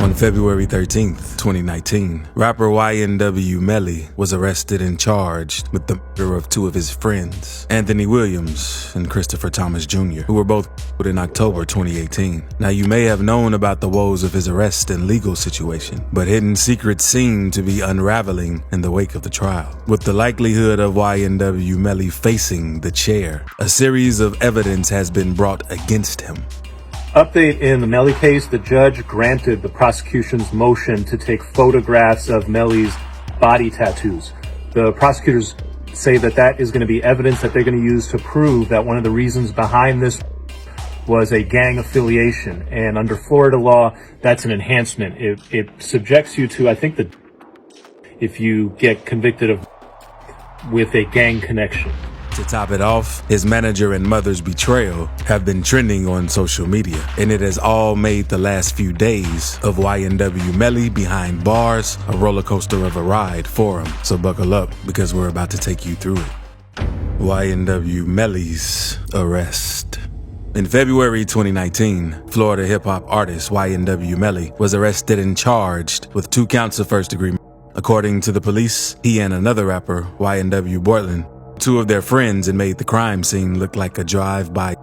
On February 13th, 2019, rapper YNW Melly was arrested and charged with the murder of two of his friends, Anthony Williams and Christopher Thomas Jr., who were both killed in October 2018. Now, you may have known about the woes of his arrest and legal situation, but hidden secrets seem to be unraveling in the wake of the trial. With the likelihood of YNW Melly facing the chair, a series of evidence has been brought against him. Update in the Melly case, the judge granted the prosecution's motion to take photographs of Melly's body tattoos. The prosecutors say that that is going to be evidence that they're going to use to prove that one of the reasons behind this was a gang affiliation. And under Florida law, that's an enhancement. It subjects you to, I think, if you get convicted of with a gang connection. To top it off, his manager and mother's betrayal have been trending on social media, and it has all made the last few days of YNW Melly behind bars a roller coaster of a ride for him. So buckle up, because we're about to take you through it. YNW Melly's arrest. In February 2019, Florida hip-hop artist YNW Melly was arrested and charged with 2 counts of first-degree murder. According to the police, he and another rapper, YNW Bortland, 2 of their friends, and made the crime scene look like a drive-by.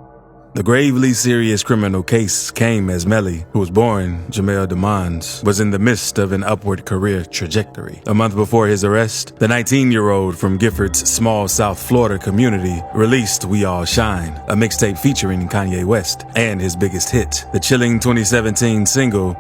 The gravely serious criminal case came as Melly, who was born Jamel Demons, was in the midst of an upward career trajectory. A month before his arrest, the 19-year-old from Gifford's small South Florida community released We All Shine, a mixtape featuring Kanye West, and his biggest hit, the chilling 2017 single,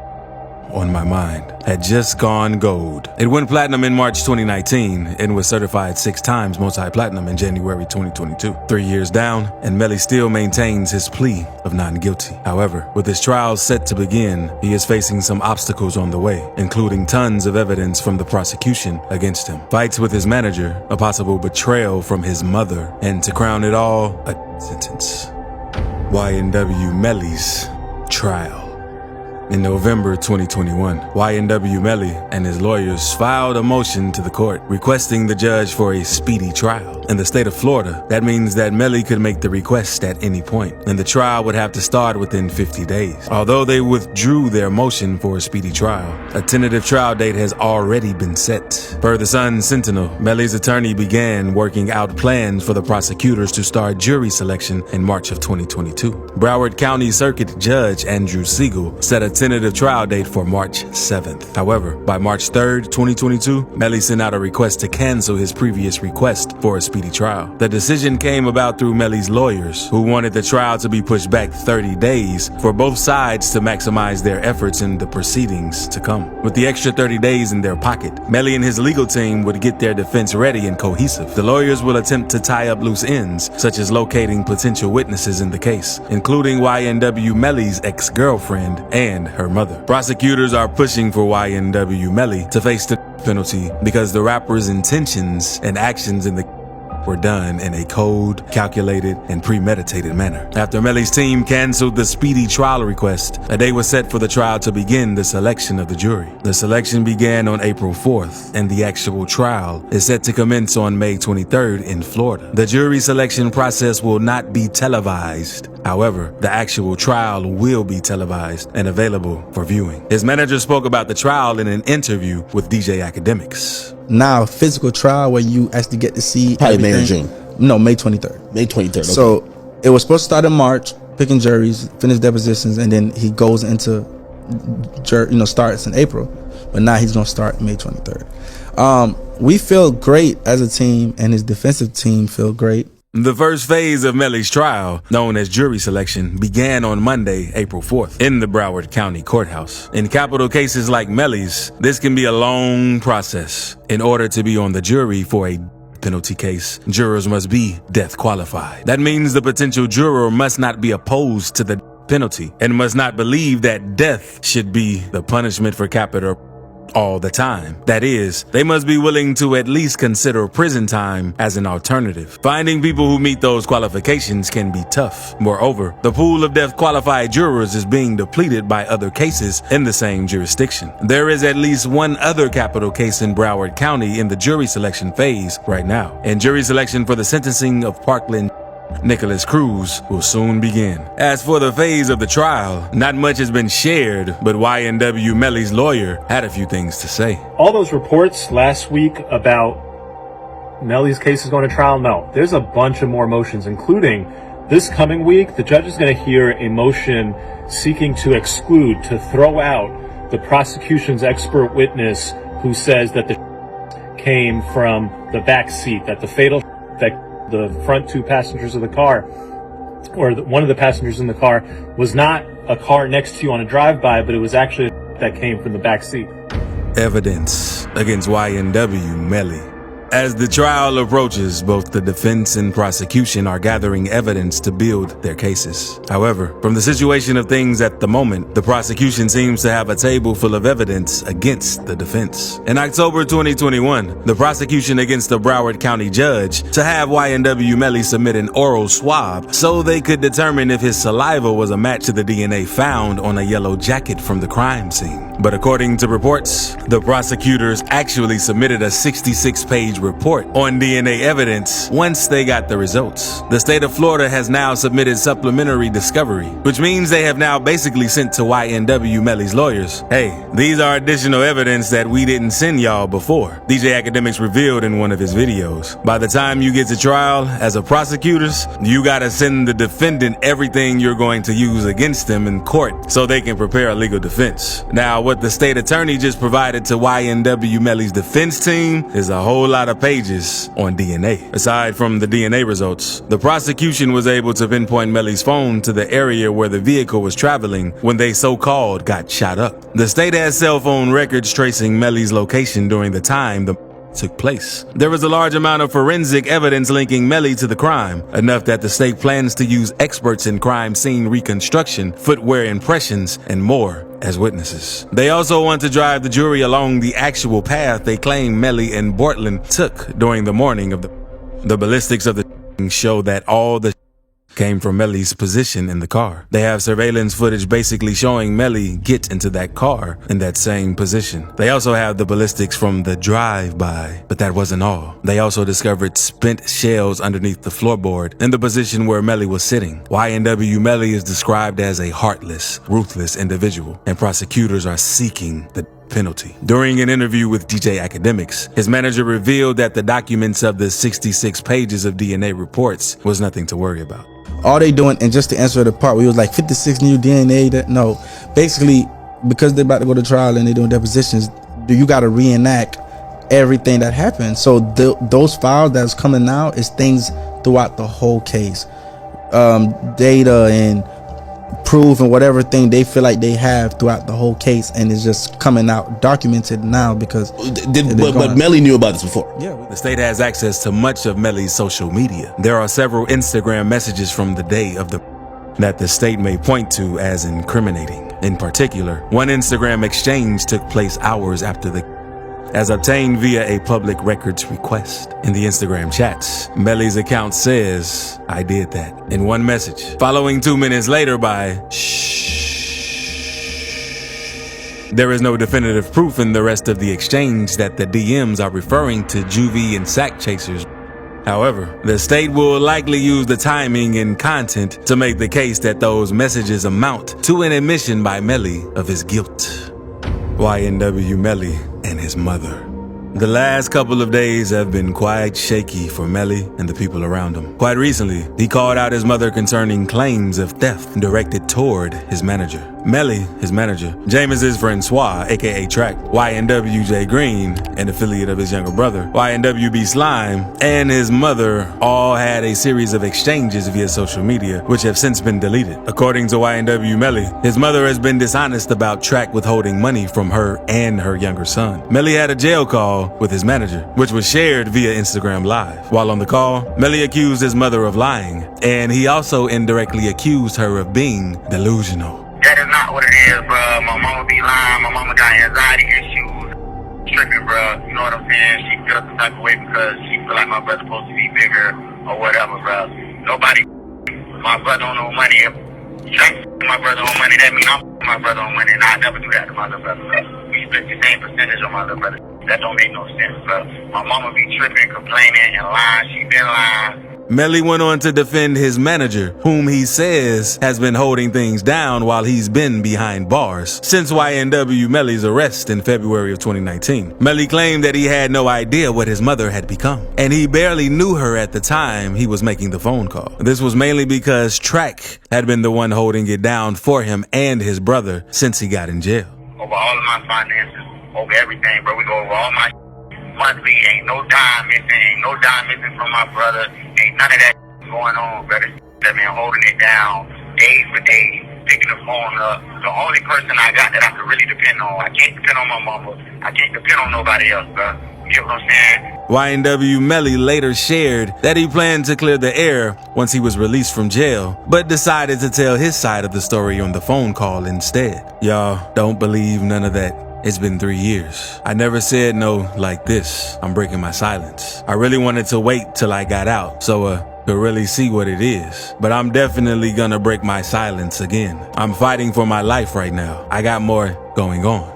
On My Mind, had just gone gold. It went platinum in March 2019 and was certified 6 times multi-platinum in January 2022. 3 years down, and Melly still maintains his plea of not guilty. However, with his trial set to begin, he is facing some obstacles on the way, including tons of evidence from the prosecution against him, fights with his manager, a possible betrayal from his mother, and to crown it all, a sentence. YNW Melly's trial. In November 2021, YNW Melly and his lawyers filed a motion to the court requesting the judge for a speedy trial. In the state of Florida, that means that Melly could make the request at any point, and the trial would have to start within 50 days. Although they withdrew their motion for a speedy trial, a tentative trial date has already been set. Per the Sun Sentinel, Melly's attorney began working out plans for the prosecutors to start jury selection in March of 2022. Broward County Circuit Judge Andrew Siegel set a tentative trial date for March 7th. However, by March 3rd, 2022, Melly sent out a request to cancel his previous request for a speedy trial. The decision came about through Melly's lawyers, who wanted the trial to be pushed back 30 days for both sides to maximize their efforts in the proceedings to come. With the extra 30 days in their pocket, Melly and his legal team would get their defense ready and cohesive. The lawyers will attempt to tie up loose ends, such as locating potential witnesses in the case, including YNW Melly's ex-girlfriend and her mother. Prosecutors are pushing for YNW Melly to face the penalty because the rapper's intentions and actions in the were done in a cold, calculated, and premeditated manner. After Melly's team canceled the speedy trial request, a day was set for the trial to begin the selection of the jury. The selection began on April 4th, and the actual trial is set to commence on May 23rd in Florida. The jury selection process will not be televised. However, the actual trial will be televised and available for viewing. His manager spoke about the trial in an interview with DJ Academics. Now, physical trial where you actually get to see probably everything. May or June. No, May 23rd. May 23rd. Okay. So it was supposed to start in March, picking juries, finish depositions, and then he goes into, starts in April. But now he's gonna start May 23rd. We feel great as a team, and his defensive team feel great. The first phase of Melly's trial, known as jury selection, began on Monday, April 4th, in the Broward County Courthouse. In capital cases like Melly's, this can be a long process. In order to be on the jury for a penalty case, jurors must be death qualified. That means the potential juror must not be opposed to the penalty and must not believe that death should be the punishment for capital all the time. That is, they must be willing to at least consider prison time as an alternative. Finding people who meet those qualifications can be tough. Moreover, the pool of death qualified jurors is being depleted by other cases in the same jurisdiction. There is at least one other capital case in Broward County in the jury selection phase right now, and jury selection for the sentencing of Parkland Nicholas Cruz will soon begin. As for the phase of the trial, not much has been shared, but YNW Melly's lawyer had a few things to say. All those reports last week about Melly's case is going to trial, no. There's a bunch of more motions, including this coming week, the judge is going to hear a motion seeking to exclude, to throw out the prosecution's expert witness who says that the came from the back seat, that the fatal, that the front two passengers of the car, or one of the passengers in the car, was not a car next to you on a drive-by, but it was actually that came from the back seat. Evidence against YNW Melly. As the trial approaches, both the defense and prosecution are gathering evidence to build their cases. However, from the situation of things at the moment, the prosecution seems to have a table full of evidence against the defense. In October 2021, the prosecution against the Broward County judge to have YNW Melly submit an oral swab so they could determine if his saliva was a match to the DNA found on a yellow jacket from the crime scene. But according to reports, the prosecutors actually submitted a 66-page report on DNA evidence once they got the results. The state of Florida has now submitted supplementary discovery, which means they have now basically sent to YNW Melly's lawyers, hey, these are additional evidence that we didn't send y'all before. DJ Academics revealed in one of his videos. By the time you get to trial, as a prosecutors, you gotta send the defendant everything you're going to use against them in court so they can prepare a legal defense. Now, what the state attorney just provided to YNW Melly's defense team is a whole lot of pages on DNA. Aside from the DNA results, the prosecution was able to pinpoint Melly's phone to the area where the vehicle was traveling when they so-called got shot up. The state has cell phone records tracing Melly's location during the time the took place. There was a large amount of forensic evidence linking Melly to the crime, enough that the state plans to use experts in crime scene reconstruction, footwear impressions, and more as witnesses. They also want to drive the jury along the actual path they claim Melly and Bortland took during the morning of the ballistics of the show that all the came from Melly's position in the car. They have surveillance footage basically showing Melly get into that car in that same position. They also have the ballistics from the drive-by, but that wasn't all. They also discovered spent shells underneath the floorboard in the position where Melly was sitting. YNW Melly is described as a heartless, ruthless individual, and prosecutors are seeking the penalty. During an interview with DJ Academics, his manager revealed that the documents of the 66 pages of DNA reports was nothing to worry about. All they doing, and just to answer the part where it was like 56 new DNA, that no, basically because they're about to go to trial and they're doing depositions, you got to reenact everything that happened. So those files that's coming out is things throughout the whole case, data and proof and whatever thing they feel like they have throughout the whole case, and it's just coming out documented now because but Melly knew about this before. Yeah, the state has access to much of Melly's social media. There are several Instagram messages from the day of that the state may point to as incriminating. In particular, one Instagram exchange took place hours after as obtained via a public records request. In the Instagram chats, Melly's account says, "I did that," in one message, following 2 minutes later by shh. There is no definitive proof in the rest of the exchange that the DMs are referring to juvie and sack chasers. However, the state will likely use the timing and content to make the case that those messages amount to an admission by Melly of his guilt. YNW Melly and his mother. The last couple of days have been quite shaky for Melly and the people around him. Quite recently, he called out his mother concerning claims of theft directed toward his manager. Melly, his manager, Jameis's Francois, aka Track, YNWJ Green, an affiliate of his younger brother, YNWB Slime, and his mother all had a series of exchanges via social media, which have since been deleted. According to YNW Melly, his mother has been dishonest about Track withholding money from her and her younger son. Melly had a jail call with his manager, which was shared via Instagram Live. While on the call, Melly accused his mother of lying, and he also indirectly accused her of being delusional. That is not what it is, bro. My mama be lying. My mama got anxiety issues. Tripping, bro. You know what I'm saying? She feels the type of way because she feel like my brother's supposed to be bigger or whatever, bro. Nobody, my brother don't know money. If my brother on money, that means I'm my brother on money, and I never do that to my little brother, bro. We split the same percentage on my little brother. That don't make no sense, bro. My mama be tripping, complaining, and lying. She been lying. Melly went on to defend his manager, whom he says has been holding things down while he's been behind bars since YNW Melly's arrest in February of 2019. Melly claimed that he had no idea what his mother had become, and he barely knew her at the time he was making the phone call. This was mainly because Track had been the one holding it down for him and his brother since he got in jail. Over all of my finances, over everything, bro. We go over all my monthly. Ain't no dime missing from my brother. Ain't none of that going on, brother. I've been holding it down days for days, picking the phone up. The only person I got that I could really depend on. I can't depend on my mama. I can't depend on nobody else, bro. You know what I'm saying? YNW Melly later shared that he planned to clear the air once he was released from jail, but decided to tell his side of the story on the phone call instead. Y'all, don't believe none of that. It's been 3 years. I never said no like this. I'm breaking my silence. I really wanted to wait till I got out so to really see what it is. But I'm definitely gonna break my silence again. I'm fighting for my life right now. I got more going on.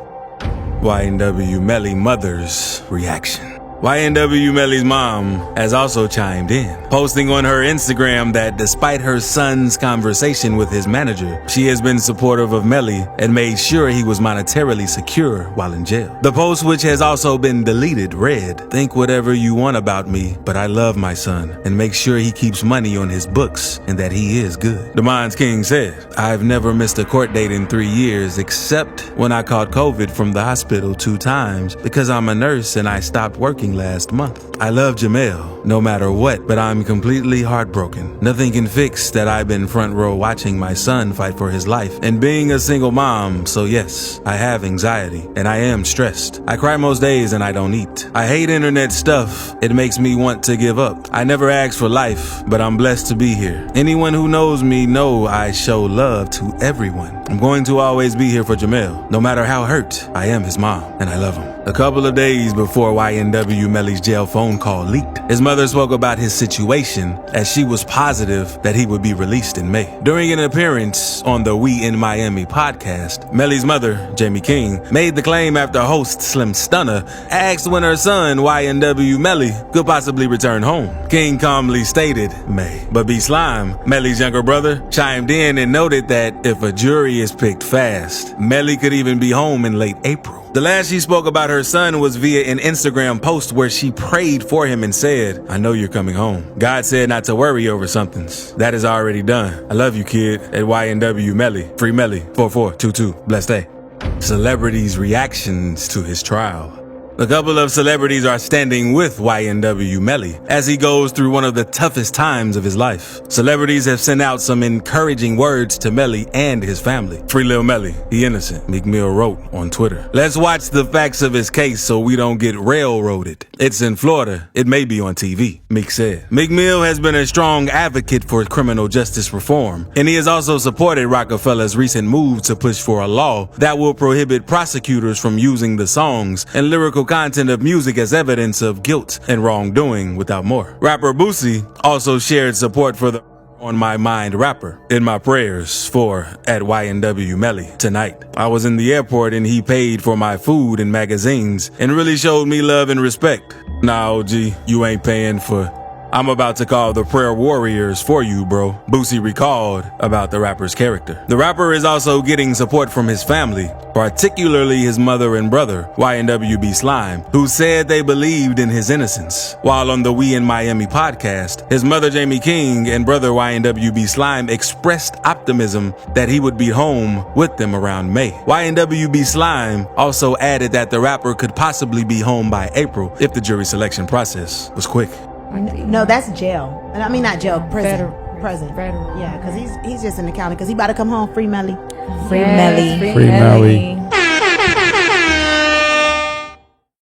YNW Melly mother's reaction. YNW Melly's mom has also chimed in, posting on her Instagram that despite her son's conversation with his manager, she has been supportive of Melly and made sure he was monetarily secure while in jail. The post, which has also been deleted, read, "Think whatever you want about me, but I love my son and make sure he keeps money on his books and that he is good." Demond's King said, "I've never missed a court date in 3 years except when I caught COVID from the hospital 2 times because I'm a nurse and I stopped working last month. I love Jamel no matter what, but I'm completely heartbroken. Nothing can fix that I've been front row watching my son fight for his life and being a single mom, so yes, I have anxiety and I am stressed. I cry most days and I don't eat. I hate internet stuff. It makes me want to give up. I never asked for life, but I'm blessed to be here. Anyone who knows me know I show love to everyone. I'm going to always be here for Jamel, no matter how hurt. I am his mom and I love him." A couple of days before YNW Melly's jail phone call leaked, his mother spoke about his situation as she was positive that he would be released in May. During an appearance on the We in Miami podcast, Melly's mother, Jamie King, made the claim after host Slim Stunner asked when her son, YNW Melly, could possibly return home. King calmly stated May, but B Slime, Melly's younger brother, chimed in and noted that if a jury is picked fast, Melly could even be home in late April. The last she spoke about her son was via an Instagram post where she prayed for him and said, "I know you're coming home. God said not to worry over somethings. That is already done. I love you, kid." At YNW Melly. Free Melly. 4422. Blessed day. Celebrities' reactions to his trial. A couple of celebrities are standing with YNW Melly as he goes through one of the toughest times of his life. Celebrities have sent out some encouraging words to Melly and his family. Free Lil Melly, he innocent, Meek Mill wrote on Twitter. "Let's watch the facts of his case so we don't get railroaded. It's in Florida. It may be on TV," Meek said. Meek Mill has been a strong advocate for criminal justice reform, and he has also supported Rockefeller's recent move to push for a law that will prohibit prosecutors from using the songs and lyrical content of music as evidence of guilt and wrongdoing without more. Rapper Boosie also shared support for the On My Mind rapper. "In my prayers for at YNW Melly tonight. I was in the airport and he paid for my food and magazines and really showed me love and respect. Nah, OG, you ain't paying for... I'm about to call the prayer warriors for you, bro," Boosie recalled about the rapper's character. The rapper is also getting support from his family, particularly his mother and brother, YNW B Slime, who said they believed in his innocence. While on the We in Miami podcast, his mother Jamie King and brother YNW B Slime expressed optimism that he would be home with them around May. YNW B Slime also added that the rapper could possibly be home by April if the jury selection process was quick. No, that's jail. I mean, not jail, prison. Prison. Federal. Yeah, because he's just in the county because he about to come home. Free Melly. Free Melly. Free Melly.